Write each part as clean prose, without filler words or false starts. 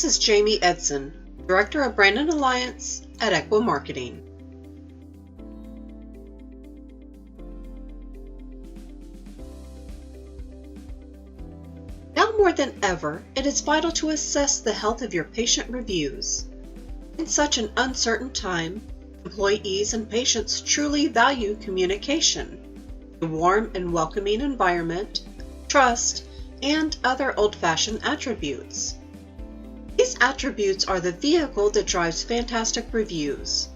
This is Jamie Edson, Director of Brand and Alliance at Equa Marketing. Now more than ever, it is vital to assess the health of your patient reviews. In such an uncertain time, employees and patients truly value communication, a warm and welcoming environment, trust, and other old-fashioned attributes. These attributes are the vehicle that drives fantastic reviews.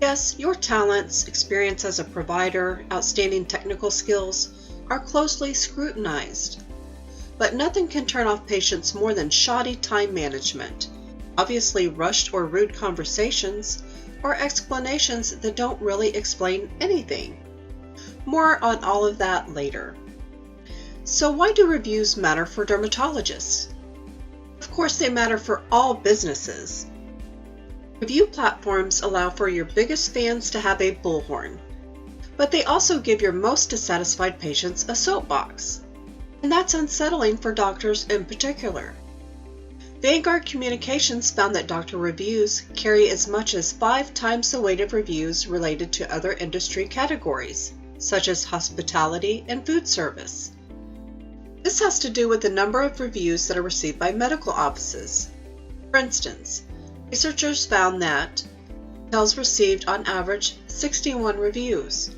Yes, your talents, experience as a provider, outstanding technical skills are closely scrutinized. But nothing can turn off patients more than shoddy time management, obviously rushed or rude conversations, or explanations that don't really explain anything. More on all of that later. So why do reviews matter for dermatologists? Of course they matter for all businesses. Review platforms allow for your biggest fans to have a bullhorn, but they also give your most dissatisfied patients a soapbox. And that's unsettling for doctors in particular. Vanguard Communications found that doctor reviews carry as much as 5 times the weight of reviews related to other industry categories, such as hospitality and food service. This has to do with the number of reviews that are received by medical offices. For instance, researchers found that hotels received on average 61 reviews.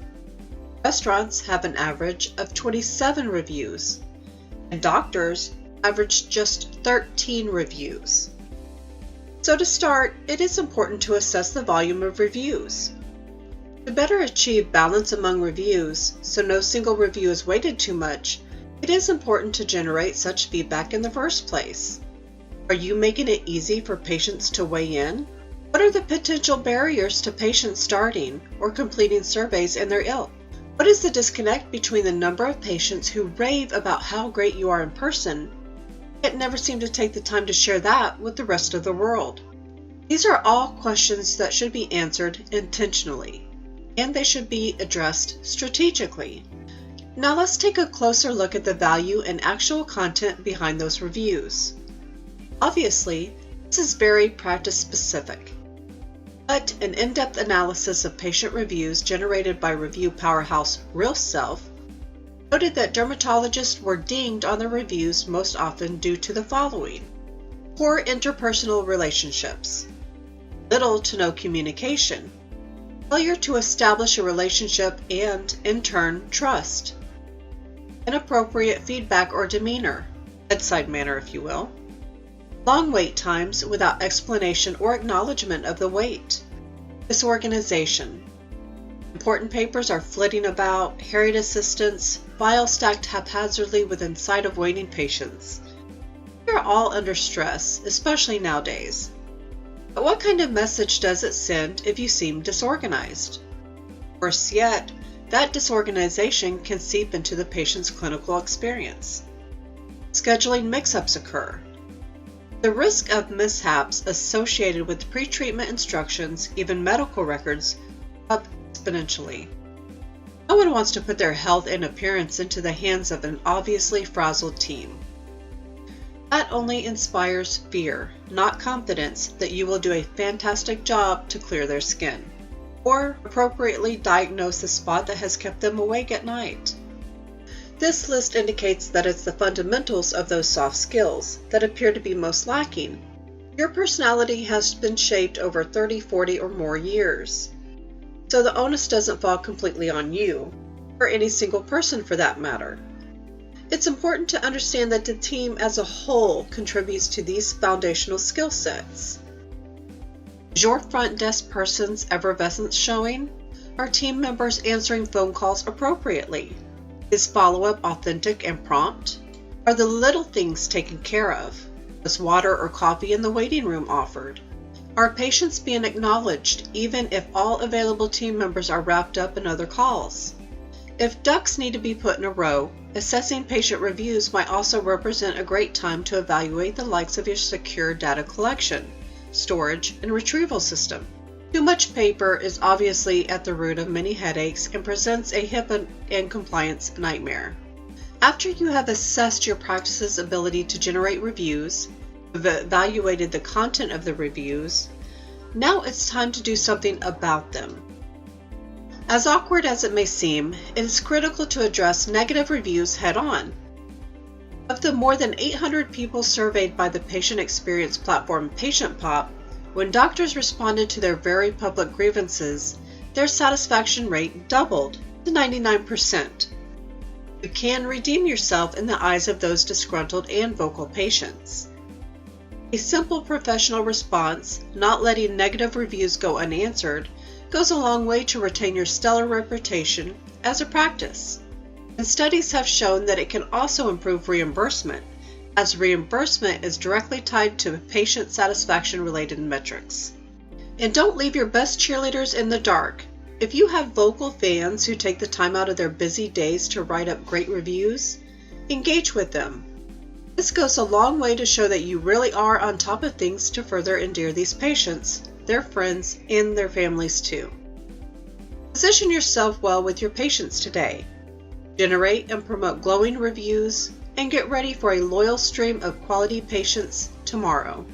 Restaurants have an average of 27 reviews, and doctors average just 13 reviews. So to start, it is important to assess the volume of reviews. To better achieve balance among reviews, so no single review is weighted too much, it is important to generate such feedback in the first place. Are you making it easy for patients to weigh in? What are the potential barriers to patients starting or completing surveys in their ilk? What is the disconnect between the number of patients who rave about how great you are in person, yet never seem to take the time to share that with the rest of the world? These are all questions that should be answered intentionally, and they should be addressed strategically. Now let's take a closer look at the value and actual content behind those reviews. Obviously, this is very practice-specific. But an in-depth analysis of patient reviews generated by review powerhouse RealSelf noted that dermatologists were dinged on their reviews most often due to the following: poor interpersonal relationships, little to no communication, failure to establish a relationship and, in turn, trust, inappropriate feedback or demeanor, bedside manner if you will, long wait times without explanation or acknowledgement of the wait, disorganization. Important papers are flitting about, harried assistants, files stacked haphazardly within sight of waiting patients. We are all under stress, especially nowadays. But what kind of message does it send if you seem disorganized? Worse yet, that disorganization can seep into the patient's clinical experience. Scheduling mix-ups occur. The risk of mishaps associated with pre-treatment instructions, even medical records, up exponentially. No one wants to put their health and appearance into the hands of an obviously frazzled team. That only inspires fear, not confidence that you will do a fantastic job to clear their skin, or appropriately diagnose the spot that has kept them awake at night. This list indicates that it's the fundamentals of those soft skills that appear to be most lacking. Your personality has been shaped over 30, 40, or more years. So the onus doesn't fall completely on you, or any single person for that matter. It's important to understand that the team as a whole contributes to these foundational skill sets. Is your front desk person's effervescence showing? Are team members answering phone calls appropriately? Is follow-up authentic and prompt? Are the little things taken care of? Was water or coffee in the waiting room offered? Are patients being acknowledged even if all available team members are wrapped up in other calls? If ducks need to be put in a row, assessing patient reviews might also represent a great time to evaluate the likes of your secure data collection, storage, and retrieval system. Too much paper is obviously at the root of many headaches and presents a HIPAA and compliance nightmare. After you have assessed your practice's ability to generate reviews, You've evaluated the content of the reviews. Now it's time to do something about them. As awkward as it may seem, it is critical to address negative reviews head-on. Of the more than 800 people surveyed by the patient experience platform PatientPop, when doctors responded to their very public grievances, their satisfaction rate doubled to 99%. You can redeem yourself in the eyes of those disgruntled and vocal patients. A simple professional response, not letting negative reviews go unanswered, goes a long way to retain your stellar reputation as a practice. And studies have shown that it can also improve reimbursement, as reimbursement is directly tied to patient satisfaction-related metrics. And don't leave your best cheerleaders in the dark. If you have vocal fans who take the time out of their busy days to write up great reviews, engage with them. This goes a long way to show that you really are on top of things to further endear these patients, their friends, and their families too. Position yourself well with your patients today. Generate and promote glowing reviews, and get ready for a loyal stream of quality patients tomorrow.